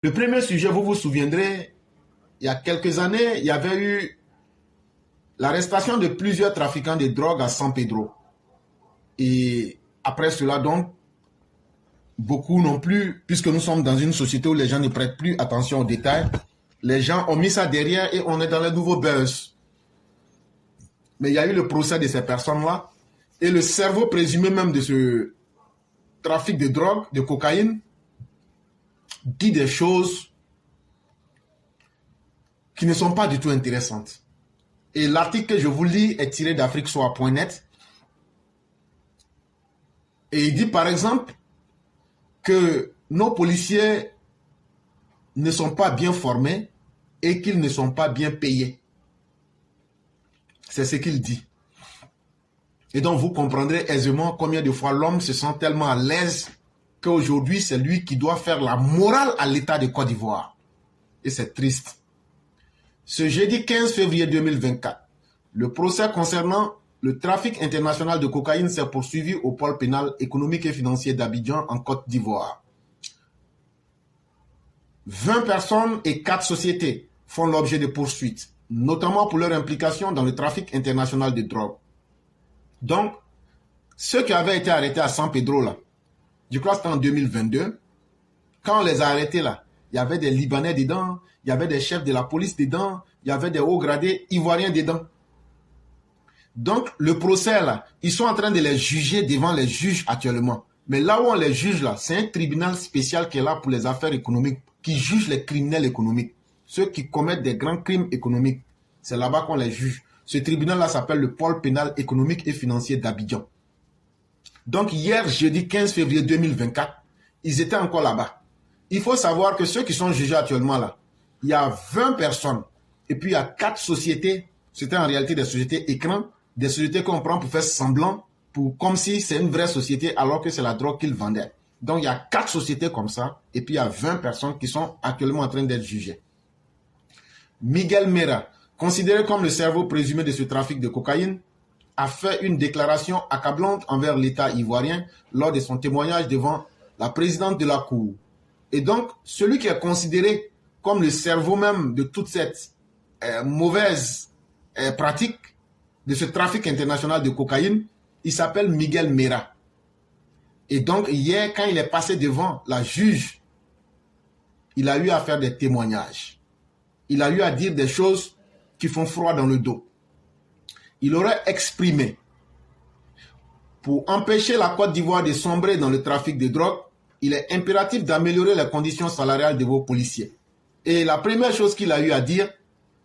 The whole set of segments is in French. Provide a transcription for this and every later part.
Le premier sujet, vous vous souviendrez, il y a quelques années, il y avait eu l'arrestation de plusieurs trafiquants de drogue à San Pedro. Et après cela, donc, beaucoup non plus, puisque nous sommes dans une société où les gens ne prêtent plus attention aux détails, les gens ont mis ça derrière et on est dans le nouveau buzz. Mais il y a eu le procès de ces personnes-là et le cerveau présumé même de ce trafic de drogue, de cocaïne, dit des choses qui ne sont pas du tout intéressantes. Et l'article que je vous lis est tiré d'afriquesoir.net. Et il dit par exemple que nos policiers ne sont pas bien formés et qu'ils ne sont pas bien payés. C'est ce qu'il dit. Et donc vous comprendrez aisément combien de fois l'homme se sent tellement à l'aise qu'aujourd'hui c'est lui qui doit faire la morale à l'État de Côte d'Ivoire. Et c'est triste. Ce jeudi 15 février 2024, le procès concernant le trafic international de cocaïne s'est poursuivi au pôle pénal économique et financier d'Abidjan en Côte d'Ivoire. 20 personnes et 4 sociétés font l'objet de poursuites, notamment pour leur implication dans le trafic international de drogue. Donc, ceux qui avaient été arrêtés à San Pedro, là, je crois que c'était en 2022, quand on les a arrêtés là, il y avait des Libanais dedans, il y avait des chefs de la police dedans, il y avait des hauts gradés ivoiriens dedans. Donc, le procès là, ils sont en train de les juger devant les juges actuellement. Mais là où on les juge là, c'est un tribunal spécial qui est là pour les affaires économiques, qui juge les criminels économiques, ceux qui commettent des grands crimes économiques. C'est là-bas qu'on les juge. Ce tribunal-là s'appelle le pôle pénal économique et financier d'Abidjan. Donc hier, jeudi 15 février 2024, ils étaient encore là-bas. Il faut savoir que ceux qui sont jugés actuellement là, il y a 20 personnes et puis il y a 4 sociétés. C'était en réalité des sociétés écrans, des sociétés qu'on prend pour faire semblant, comme si c'est une vraie société alors que c'est la drogue qu'ils vendaient. Donc il y a 4 sociétés comme ça et puis il y a 20 personnes qui sont actuellement en train d'être jugées. Miguel Mera, considéré comme le cerveau présumé de ce trafic de cocaïne, a fait une déclaration accablante envers l'État ivoirien lors de son témoignage devant la présidente de la Cour. Et donc, celui qui est considéré comme le cerveau même de toute cette mauvaise pratique de ce trafic international de cocaïne, il s'appelle Miguel Mera. Et donc, hier, quand il est passé devant la juge, il a eu à faire des témoignages. Il a eu à dire des choses qui font froid dans le dos. Il aurait exprimé, pour empêcher la Côte d'Ivoire de sombrer dans le trafic de drogue, il est impératif d'améliorer les conditions salariales de vos policiers. Et la première chose qu'il a eu à dire,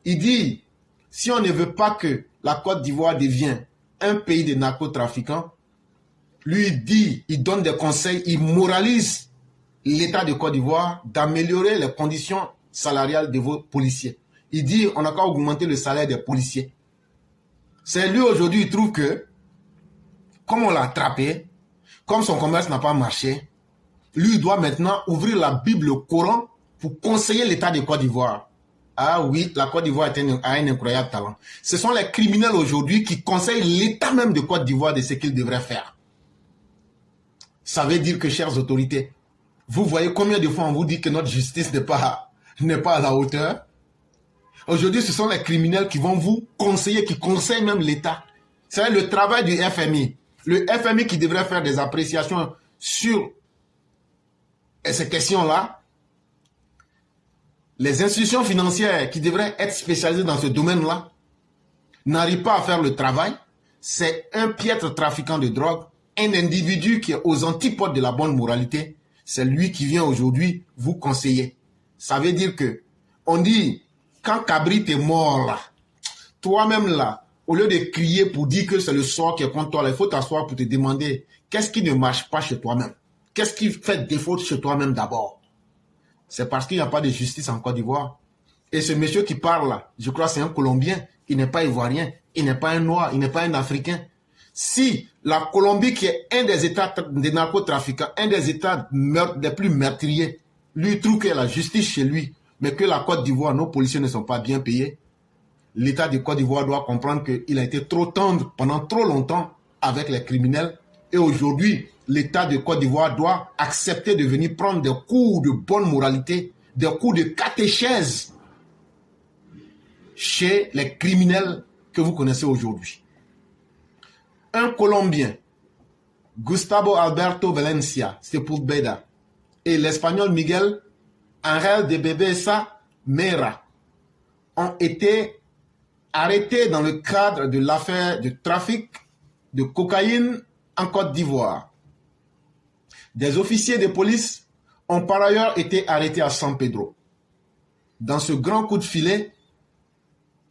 il dit, si on ne veut pas que la Côte d'Ivoire devienne un pays de narcotrafiquants, lui dit, il donne des conseils, il moralise l'État de Côte d'Ivoire d'améliorer les conditions salariales de vos policiers. Il dit, on n'a qu'à augmenter le salaire des policiers. C'est lui aujourd'hui, il trouve que, comme on l'a attrapé, comme son commerce n'a pas marché, lui doit maintenant ouvrir la Bible, le Coran, pour conseiller l'État de Côte d'Ivoire. Ah oui, la Côte d'Ivoire a un incroyable talent. Ce sont les criminels aujourd'hui qui conseillent l'État même de Côte d'Ivoire de ce qu'il devrait faire. Ça veut dire que, chères autorités, vous voyez combien de fois on vous dit que notre justice n'est pas à la hauteur. Aujourd'hui, ce sont les criminels qui vont vous conseiller, qui conseillent même l'État. C'est le travail du FMI. Le FMI qui devrait faire des appréciations sur ces questions-là. Les institutions financières qui devraient être spécialisées dans ce domaine-là n'arrivent pas à faire le travail. C'est un piètre trafiquant de drogue, un individu qui est aux antipodes de la bonne moralité. C'est lui qui vient aujourd'hui vous conseiller. Ça veut dire que, on dit, quand Cabrit est mort là, toi-même là, au lieu de crier pour dire que c'est le sort qui est contre toi, là, il faut t'asseoir pour te demander qu'est-ce qui ne marche pas chez toi-même. Qu'est-ce qui fait défaut chez toi-même d'abord? C'est parce qu'il n'y a pas de justice en Côte d'Ivoire. Et ce monsieur qui parle là, je crois que c'est un Colombien, il n'est pas ivoirien, il n'est pas un noir, il n'est pas un Africain. Si la Colombie, qui est un des États des narcotrafiquants, un des États les plus meurtriers, lui trouve qu'il y a la justice chez lui, mais que la Côte d'Ivoire, nos policiers ne sont pas bien payés, l'État de Côte d'Ivoire doit comprendre qu'il a été trop tendre pendant trop longtemps avec les criminels. Et aujourd'hui, l'État de Côte d'Ivoire doit accepter de venir prendre des cours de bonne moralité des cours de catéchèse chez les criminels que vous connaissez aujourd'hui. Un Colombien, Gustavo Alberto Valencia Sepúlveda, et l'Espagnol Miguel Ángel de Bebesa Mera ont été arrêtés dans le cadre de l'affaire de trafic de cocaïne en Côte d'Ivoire. Des officiers de police ont par ailleurs été arrêtés à San Pedro. Dans ce grand coup de filet,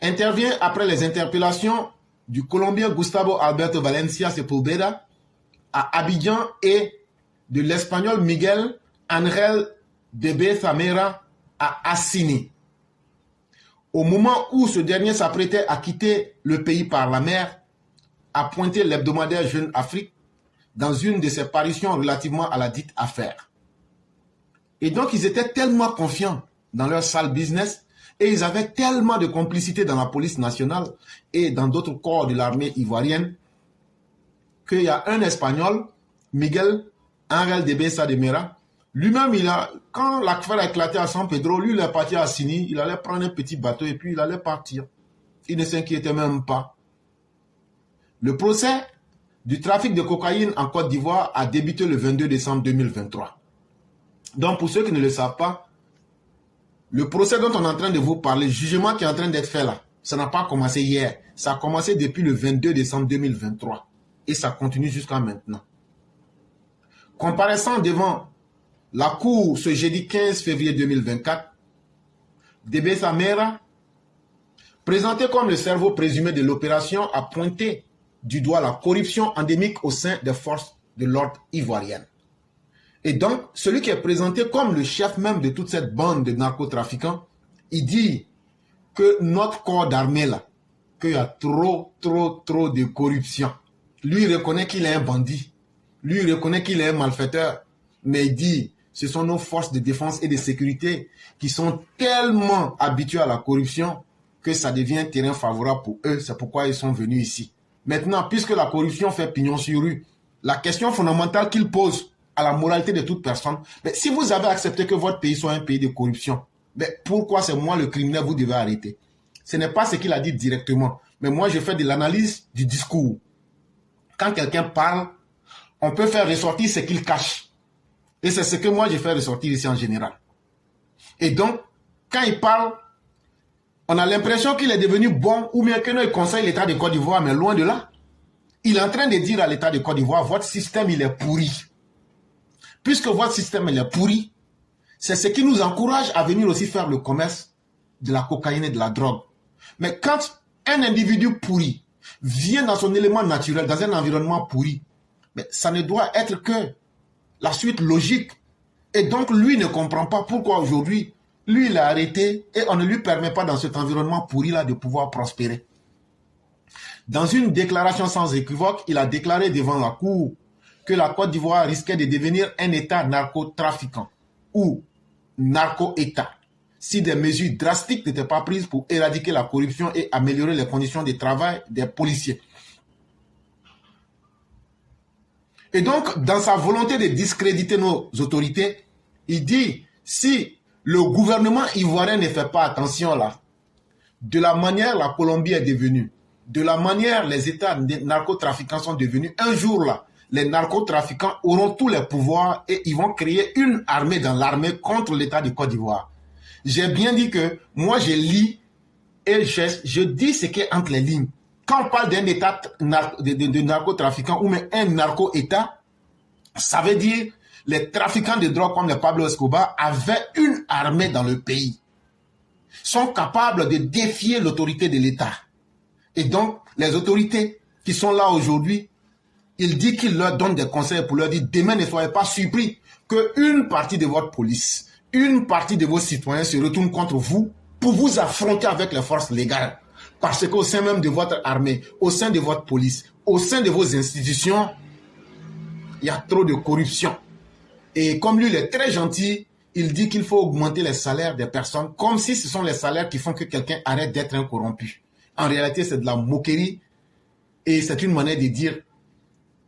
intervient après les interpellations du Colombien Gustavo Alberto Valencia Sepúlveda à Abidjan et de l'Espagnol Miguel Ángel de Bebesa Mera à Assini. Au moment où ce dernier s'apprêtait à quitter le pays par la mer, a pointé l'hebdomadaire Jeune Afrique dans une de ses parutions relativement à la dite affaire. Et donc ils étaient tellement confiants dans leur sale business et ils avaient tellement de complicité dans la police nationale et dans d'autres corps de l'armée ivoirienne qu'il y a un Espagnol, Miguel Ángel de Bebesa de Mera, lui-même, quand l'affaire a éclaté à San Pedro, lui, il est parti à Assini, il allait prendre un petit bateau et puis il allait partir. Il ne s'inquiétait même pas. Le procès du trafic de cocaïne en Côte d'Ivoire a débuté le 22 décembre 2023. Donc, pour ceux qui ne le savent pas, le procès dont on est en train de vous parler, le jugement qui est en train d'être fait là, ça n'a pas commencé hier. Ça a commencé depuis le 22 décembre 2023 et ça continue jusqu'à maintenant. Comparaissant devant la Cour ce jeudi 15 février 2024, de Bebesa Mera, présenté comme le cerveau présumé de l'opération, a pointé du doigt la corruption endémique au sein des forces de l'ordre ivoiriennes. Et donc, celui qui est présenté comme le chef même de toute cette bande de narcotrafiquants, il dit que notre corps d'armée là, qu'il y a trop de corruption. Lui, il reconnaît qu'il est un bandit. Lui, il reconnaît qu'il est un malfaiteur. Mais il dit, ce sont nos forces de défense et de sécurité qui sont tellement habituées à la corruption que ça devient terrain favorable pour eux. C'est pourquoi ils sont venus ici. Maintenant, puisque la corruption fait pignon sur rue, la question fondamentale qu'il pose à la moralité de toute personne, mais si vous avez accepté que votre pays soit un pays de corruption, mais pourquoi c'est moi le criminel vous devez arrêter? Ce n'est pas ce qu'il a dit directement, mais moi je fais de l'analyse du discours. Quand quelqu'un parle, on peut faire ressortir ce qu'il cache. Et c'est ce que moi je fais ressortir ici en général. Et donc, quand il parle, on a l'impression qu'il est devenu bon ou bien que non, il conseille l'État de Côte d'Ivoire, mais loin de là. Il est en train de dire à l'État de Côte d'Ivoire, votre système il est pourri. Puisque votre système il est pourri, c'est ce qui nous encourage à venir aussi faire le commerce de la cocaïne et de la drogue. Mais quand un individu pourri vient dans son élément naturel, dans un environnement pourri, mais ça ne doit être que la suite logique. Et donc, lui ne comprend pas pourquoi aujourd'hui, lui, il est arrêté et on ne lui permet pas dans cet environnement pourri-là de pouvoir prospérer. Dans une déclaration sans équivoque, il a déclaré devant la Cour que la Côte d'Ivoire risquait de devenir un État narcotrafiquant ou narco-État si des mesures drastiques n'étaient pas prises pour éradiquer la corruption et améliorer les conditions de travail des policiers. Et donc, dans sa volonté de discréditer nos autorités, il dit, si le gouvernement ivoirien ne fait pas attention là, de la manière la Colombie est devenue, de la manière les États narcotrafiquants sont devenus, un jour là, les narcotrafiquants auront tous les pouvoirs et ils vont créer une armée dans l'armée contre l'État de Côte d'Ivoire. J'ai bien dit que moi je lis et je dis ce qui est entre les lignes. Quand on parle d'un État de narcotrafiquants ou même un narco-État, ça veut dire les trafiquants de drogue comme les Pablo Escobar avaient une armée dans le pays. Sont capables de défier l'autorité de l'État. Et donc, les autorités qui sont là aujourd'hui, il dit qu'il leur donne des conseils pour leur dire, demain ne soyez pas surpris qu'une partie de votre police, une partie de vos citoyens se retournent contre vous pour vous affronter avec les forces légales. Parce qu'au sein même de votre armée, au sein de votre police, au sein de vos institutions, il y a trop de corruption. Et comme lui, il est très gentil, il dit qu'il faut augmenter les salaires des personnes comme si ce sont les salaires qui font que quelqu'un arrête d'être un corrompu. En réalité, c'est de la moquerie et c'est une manière de dire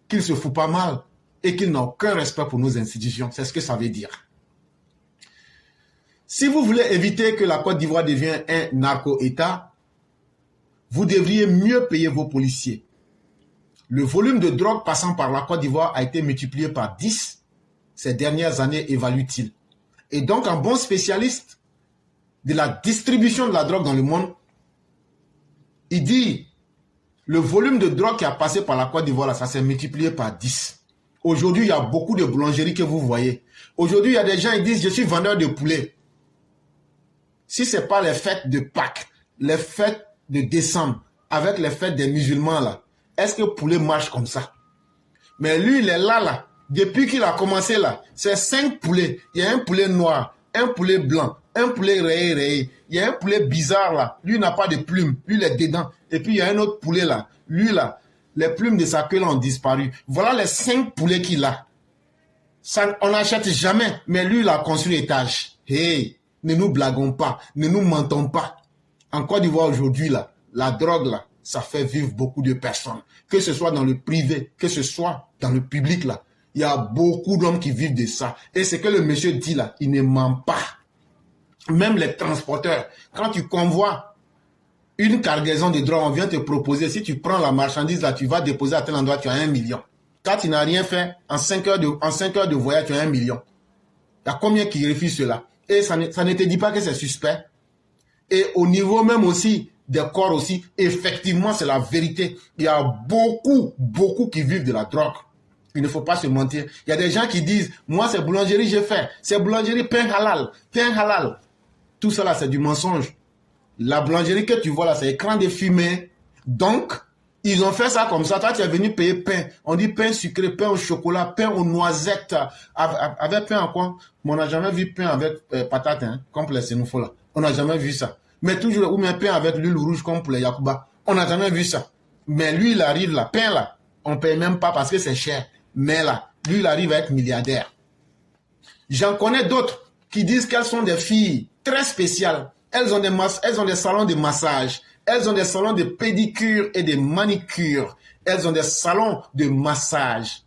qu'il se fout pas mal et qu'il n'a aucun respect pour nos institutions. C'est ce que ça veut dire. Si vous voulez éviter que la Côte d'Ivoire devienne un narco-État, vous devriez mieux payer vos policiers. Le volume de drogue passant par la Côte d'Ivoire a été multiplié par 10 ces dernières années, évalue-t-il. Et donc, un bon spécialiste de la distribution de la drogue dans le monde, il dit, le volume de drogue qui a passé par la Côte d'Ivoire, ça s'est multiplié par 10. Aujourd'hui, il y a beaucoup de boulangeries que vous voyez. Aujourd'hui, il y a des gens qui disent, je suis vendeur de poulet. Si ce n'est pas les fêtes de Pâques, les fêtes de décembre, avec les fêtes des musulmans, là, est-ce que le poulet marche comme ça? Mais lui, il est là. Depuis qu'il a commencé là, c'est 5 poulets. Il y a un poulet noir, un poulet blanc, un poulet rayé. Il y a un poulet bizarre là. Lui, il n'a pas de plumes. Lui, il est dedans. Et puis, il y a un autre poulet là. Lui, là, les plumes de sa queue là ont disparu. Voilà les 5 poulets qu'il a. Ça, on n'achète jamais. Mais lui, il a construit l'étage. Hey, ne nous blaguons pas. Ne nous mentons pas. En Côte d'Ivoire aujourd'hui, là, la drogue, là, ça fait vivre beaucoup de personnes. Que ce soit dans le privé, que ce soit dans le public, là. Il y a beaucoup d'hommes qui vivent de ça. Et ce que le monsieur dit, là, il ne ment pas. Même les transporteurs, quand tu convoies une cargaison de drogue, on vient te proposer, si tu prends la marchandise, là, tu vas déposer à tel endroit, tu as 1 million. Quand tu n'as rien fait, en 5 heures de voyage, tu as 1 million. Il y a combien qui refusent cela? Et ça ne te dit pas que c'est suspect. Et au niveau même aussi des corps aussi, effectivement, c'est la vérité. Il y a beaucoup qui vivent de la drogue. Il ne faut pas se mentir. Il y a des gens qui disent, moi, c'est boulangerie, j'ai fait. C'est boulangerie, pain halal. Tout ça là, c'est du mensonge. La boulangerie que tu vois là, c'est écran de fumée. Donc, ils ont fait ça comme ça. Toi, tu es venu payer pain. On dit pain sucré, pain au chocolat, pain aux noisettes. Avec pain à quoi? Mais on n'a jamais vu pain avec patate, hein, comme les sénoufos là. On n'a jamais vu ça. Mais toujours, ou bien pain avec l'huile rouge comme pour les Yakuba. On n'a jamais vu ça. Mais lui, il arrive là, pain là, on ne paye même pas parce que c'est cher. Mais là, lui, il arrive à être milliardaire. J'en connais d'autres qui disent qu'elles sont des filles très spéciales. Elles ont des salons de massage. Elles ont des salons de pédicure et de manicure. Elles ont des salons de massage.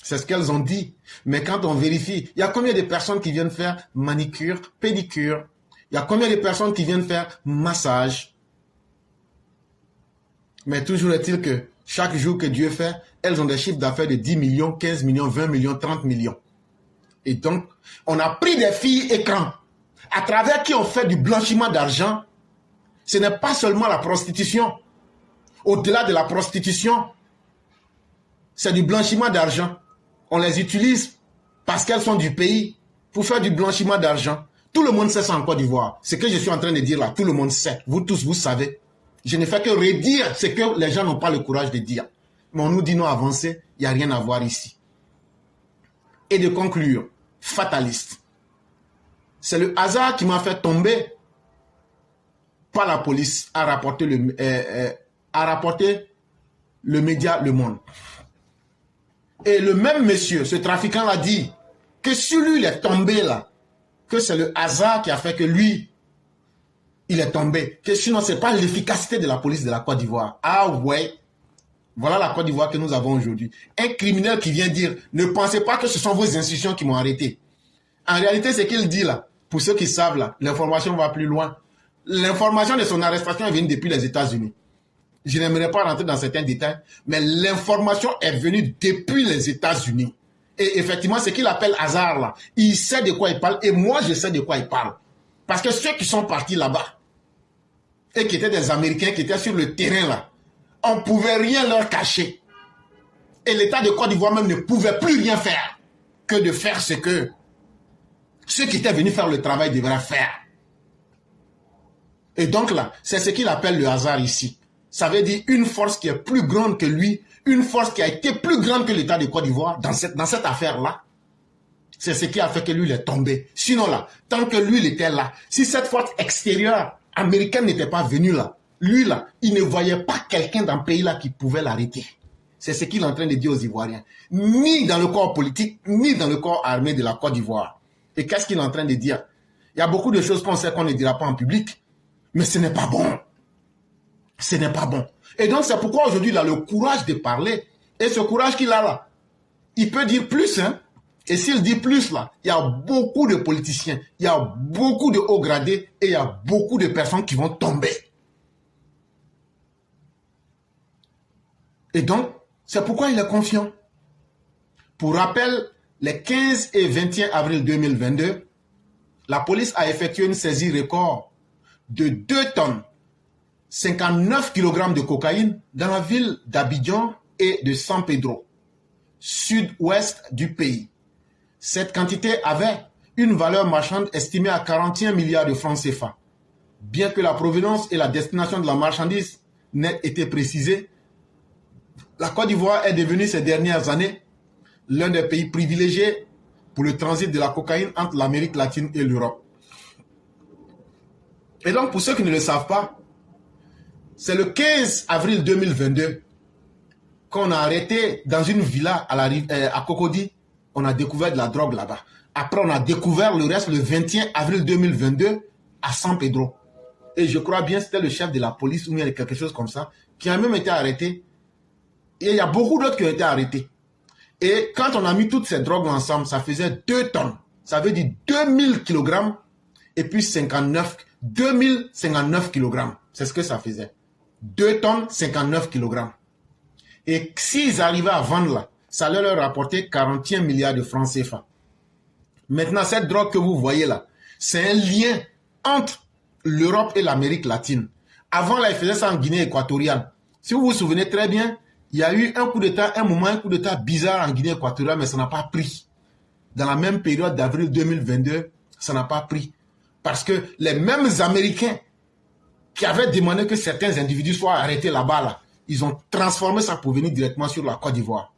C'est ce qu'elles ont dit. Mais quand on vérifie, il y a combien de personnes qui viennent faire manicure, pédicure? Il y a combien de personnes qui viennent faire massage? Mais toujours est-il que chaque jour que Dieu fait, elles ont des chiffres d'affaires de 10 millions, 15 millions, 20 millions, 30 millions. Et donc, on a pris des filles écrans à travers qui on fait du blanchiment d'argent. Ce n'est pas seulement la prostitution. Au-delà de la prostitution, c'est du blanchiment d'argent. On les utilise parce qu'elles sont du pays pour faire du blanchiment d'argent. Tout le monde sait ça en Côte d'Ivoire. Ce que je suis en train de dire là, tout le monde sait. Vous tous, vous savez. Je ne fais que redire ce que les gens n'ont pas le courage de dire. Mais on nous dit non, avancer, il n'y a rien à voir ici. Et de conclure, fataliste. C'est le hasard qui m'a fait tomber, pas la police, à rapporter le média Le Monde. Et le même monsieur, ce trafiquant l'a dit, que si lui il est tombé là, que c'est le hasard qui a fait que lui, il est tombé. Que sinon, ce n'est pas l'efficacité de la police de la Côte d'Ivoire. Ah ouais, voilà la Côte d'Ivoire que nous avons aujourd'hui. Un criminel qui vient dire, ne pensez pas que ce sont vos institutions qui m'ont arrêté. En réalité, ce qu'il dit là, pour ceux qui savent là, l'information va plus loin. L'information de son arrestation est venue depuis les États-Unis. Je n'aimerais pas rentrer dans certains détails, mais l'information est venue depuis les États-Unis. Et effectivement, ce qu'il appelle hasard là, il sait de quoi il parle et moi je sais de quoi il parle. Parce que ceux qui sont partis là-bas et qui étaient des Américains, qui étaient sur le terrain là, on ne pouvait rien leur cacher. Et l'État de Côte d'Ivoire même ne pouvait plus rien faire que de faire ce que ceux qui étaient venus faire le travail devraient faire. Et donc là, c'est ce qu'il appelle le hasard ici. Ça veut dire une force qui est plus grande que lui, une force qui a été plus grande que l'État de Côte d'Ivoire dans cette affaire-là. C'est ce qui a fait que lui, il est tombé. Sinon là, tant que lui, il était là, si cette force extérieure américaine n'était pas venue là, lui là, il ne voyait pas quelqu'un dans le pays là qui pouvait l'arrêter. C'est ce qu'il est en train de dire aux Ivoiriens. Ni dans le corps politique, ni dans le corps armé de la Côte d'Ivoire. Et qu'est-ce qu'il est en train de dire? Il y a beaucoup de choses qu'on sait qu'on ne dira pas en public. Mais ce n'est pas bon. Ce n'est pas bon. Et donc c'est pourquoi aujourd'hui il a le courage de parler. Et ce courage qu'il a là, il peut dire plus, hein. Et s'il dit plus là, il y a beaucoup de politiciens, il y a beaucoup de hauts gradés et il y a beaucoup de personnes qui vont tomber. Et donc, c'est pourquoi il est confiant. Pour rappel, les 15 et 21 avril 2022, la police a effectué une saisie record de 2 tonnes, 59 kg de cocaïne dans la ville d'Abidjan et de San Pedro, sud-ouest du pays. Cette quantité avait une valeur marchande estimée à 41 milliards de francs CFA. Bien que la provenance et la destination de la marchandise n'aient été précisées, la Côte d'Ivoire est devenue ces dernières années l'un des pays privilégiés pour le transit de la cocaïne entre l'Amérique latine et l'Europe. Et donc, pour ceux qui ne le savent pas, c'est le 15 avril 2022 qu'on a arrêté dans une villa à Cocody. On a découvert de la drogue là-bas. Après, on a découvert le reste le 21 avril 2022 à San Pedro. Et je crois bien que c'était le chef de la police ou bien quelque chose comme ça qui a même été arrêté. Et il y a beaucoup d'autres qui ont été arrêtés. Et quand on a mis toutes ces drogues ensemble, ça faisait 2 tonnes. Ça veut dire 2000 kg et puis 2059 kg. C'est ce que ça faisait. 2 tonnes, 59 kg. Et s'ils arrivaient à vendre là, ça allait leur rapporter 41 milliards de francs CFA. Maintenant, cette drogue que vous voyez là, c'est un lien entre l'Europe et l'Amérique latine. Avant là, ils faisaient ça en Guinée équatoriale. Si vous vous souvenez très bien, il y a eu un coup d'État, un coup d'État bizarre en Guinée équatoriale, mais ça n'a pas pris. Dans la même période d'avril 2022, ça n'a pas pris. Parce que les mêmes Américains qui avaient demandé que certains individus soient arrêtés là-bas, là, ils ont transformé ça pour venir directement sur la Côte d'Ivoire.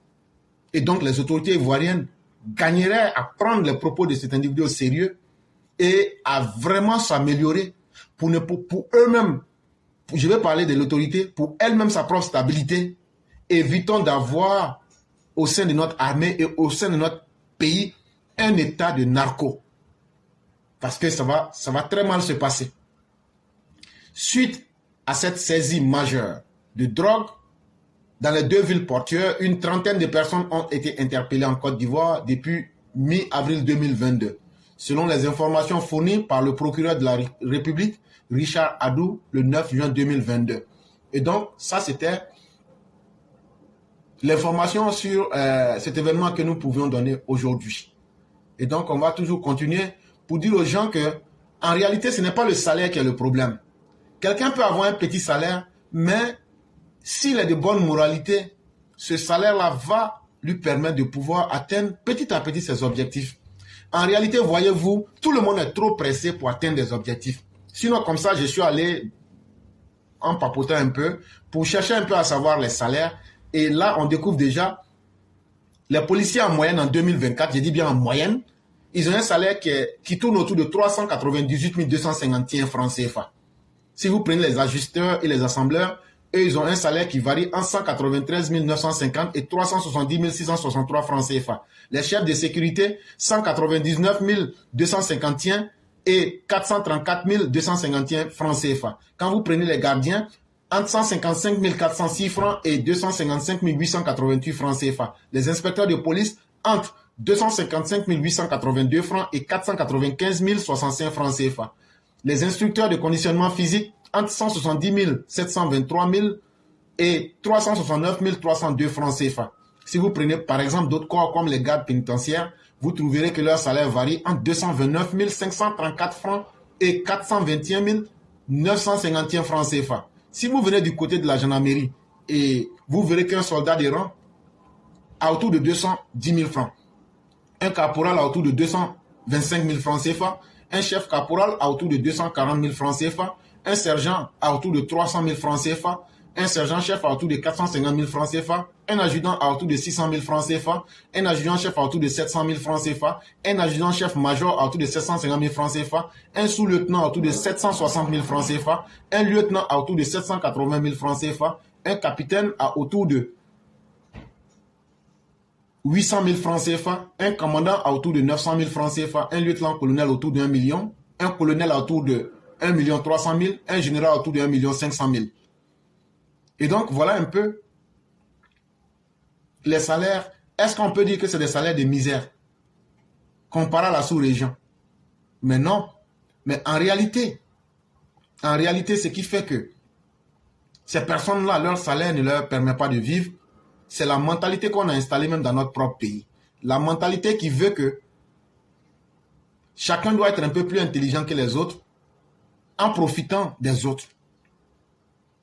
Et donc les autorités ivoiriennes gagneraient à prendre les propos de cet individu au sérieux et à vraiment s'améliorer pour eux-mêmes. Je vais parler de l'autorité, pour elle-même sa propre stabilité. Évitons d'avoir au sein de notre armée et au sein de notre pays un état de narco. Parce que ça va très mal se passer. Suite à cette saisie majeure de drogue, dans les 2 villes portuaires, une trentaine de personnes ont été interpellées en Côte d'Ivoire depuis mi-avril 2022, selon les informations fournies par le procureur de la République, Richard Adou, le 9 juin 2022. Et donc, ça c'était l'information sur cet événement que nous pouvions donner aujourd'hui. Et donc, on va toujours continuer pour dire aux gens que, en réalité, ce n'est pas le salaire qui est le problème. Quelqu'un peut avoir un petit salaire, mais s'il est de bonne moralité, ce salaire-là va lui permettre de pouvoir atteindre petit à petit ses objectifs. En réalité, voyez-vous, tout le monde est trop pressé pour atteindre des objectifs. Sinon, comme ça, je suis allé en papotant un peu pour chercher un peu à savoir les salaires. Et là, on découvre déjà les policiers en moyenne en 2024, je dis bien en moyenne, ils ont un salaire qui tourne autour de 398 251 francs CFA. Si vous prenez les ajusteurs et les assembleurs, eux, ils ont un salaire qui varie entre 193 950 et 370 663 francs CFA. Les chefs de sécurité, 199 251 et 434 251 francs CFA. Quand vous prenez les gardiens, entre 155 406 francs et 255 888 francs CFA. Les inspecteurs de police, entre 255 882 francs et 495 065 francs CFA. Les instructeurs de conditionnement physique, entre 170 723 000 et 369 302 francs CFA. Si vous prenez par exemple d'autres corps comme les gardes pénitentiaires, vous trouverez que leur salaire varie entre 229 534 francs et 421 951 francs CFA. Si vous venez du côté de la gendarmerie et vous verrez qu'un soldat de rang a autour de 210 000 francs, un caporal a autour de 225 000 francs CFA, un chef caporal a autour de 240 000 francs CFA, un sergent a autour de 300 000 francs CFA, un sergent-chef a autour de 450 000 francs CFA, un adjudant a autour de 600 000 francs CFA, un adjudant-chef a autour de 700 000 francs CFA, un adjudant-chef-major a autour de 750 000 francs CFA, un sous-lieutenant a autour de 760 000 francs CFA, un lieutenant a autour de 780 000 francs CFA, un capitaine a autour de 800 000 francs CFA, un commandant a autour de 900 000 francs CFA, un lieutenant-colonel autour de 1 million, un colonel a autour de 1 300 000, un général autour de 1 500 000. Et donc, voilà un peu les salaires. Est-ce qu'on peut dire que c'est des salaires de misère? comparé à la sous-région. Mais non. Mais en réalité, ce qui fait que ces personnes-là, leur salaire ne leur permet pas de vivre, c'est la mentalité qu'on a installée même dans notre propre pays. La mentalité qui veut que chacun doit être un peu plus intelligent que les autres en profitant des autres.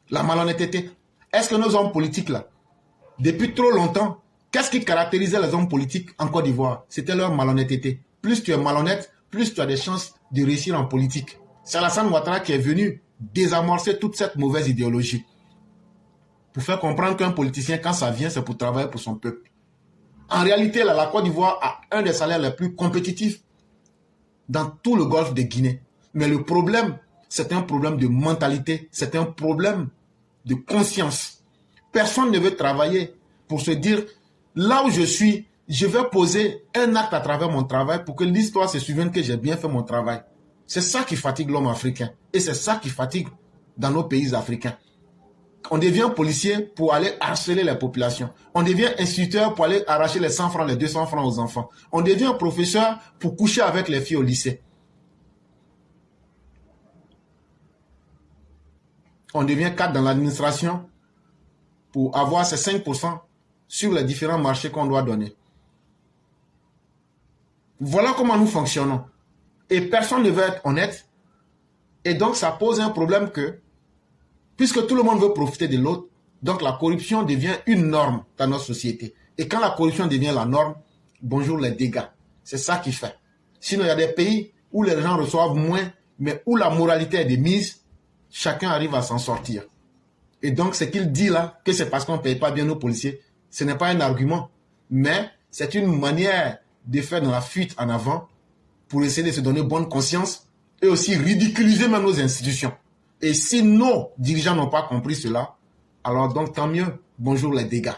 La malhonnêteté. Est-ce que nos hommes politiques là, depuis trop longtemps, qu'est-ce qui caractérisait les hommes politiques en Côte d'Ivoire? C'était leur malhonnêteté. Plus tu es malhonnête, plus tu as des chances de réussir en politique. C'est Alassane Ouattara qui est venu désamorcer toute cette mauvaise idéologie. Pour faire comprendre qu'un politicien, quand ça vient, c'est pour travailler pour son peuple. En réalité, là, la Côte d'Ivoire a un des salaires les plus compétitifs dans tout le golfe de Guinée. Mais le problème, c'est un problème de mentalité, c'est un problème de conscience. Personne ne veut travailler pour se dire, là où je suis, je vais poser un acte à travers mon travail pour que l'histoire se souvienne que j'ai bien fait mon travail. C'est ça qui fatigue l'homme africain. Et c'est ça qui fatigue dans nos pays africains. On devient policier pour aller harceler les populations. On devient instituteur pour aller arracher les 100 francs, les 200 francs aux enfants. On devient professeur pour coucher avec les filles au lycée. On devient cadre dans l'administration pour avoir ces 5% sur les différents marchés qu'on doit donner. Voilà comment nous fonctionnons. Et personne ne veut être honnête. Et donc ça pose un problème que, puisque tout le monde veut profiter de l'autre, donc la corruption devient une norme dans notre société. Et quand la corruption devient la norme, bonjour les dégâts. C'est ça qui fait. Sinon, il y a des pays où les gens reçoivent moins, mais où la moralité est de mise, chacun arrive à s'en sortir. Et donc, ce qu'il dit là, que c'est parce qu'on ne paye pas bien nos policiers, ce n'est pas un argument, mais c'est une manière de faire dans la fuite en avant pour essayer de se donner bonne conscience et aussi ridiculiser même nos institutions. Et si nos dirigeants n'ont pas compris cela, alors donc tant mieux, bonjour les dégâts.